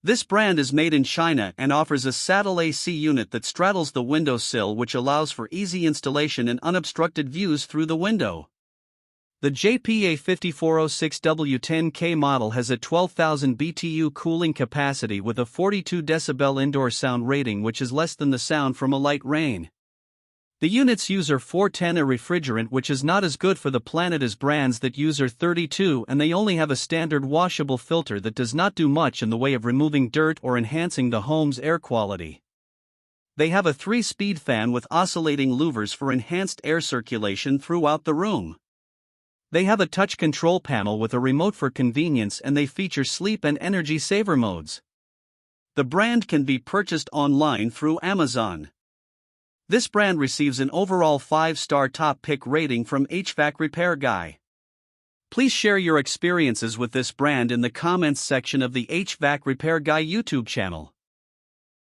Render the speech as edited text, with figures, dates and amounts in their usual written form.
This brand is made in China and offers a saddle AC unit that straddles the windowsill, which allows for easy installation and unobstructed views through the window. The JPA5406W10K model has a 12,000 BTU cooling capacity with a 42 decibel indoor sound rating, which is less than the sound from a light rain. The unit's use R410 a refrigerant, which is not as good for the planet as brands that use R32, and they only have a standard washable filter that does not do much in the way of removing dirt or enhancing the home's air quality. They have a 3-speed fan with oscillating louvers for enhanced air circulation throughout the room. They have a touch control panel with a remote for convenience, and they feature sleep and energy saver modes. The brand can be purchased online through Amazon. This brand receives an overall 5-star top pick rating from HvacRepairGuy. Please share your experiences with this brand in the comments section of the HvacRepairGuy YouTube channel.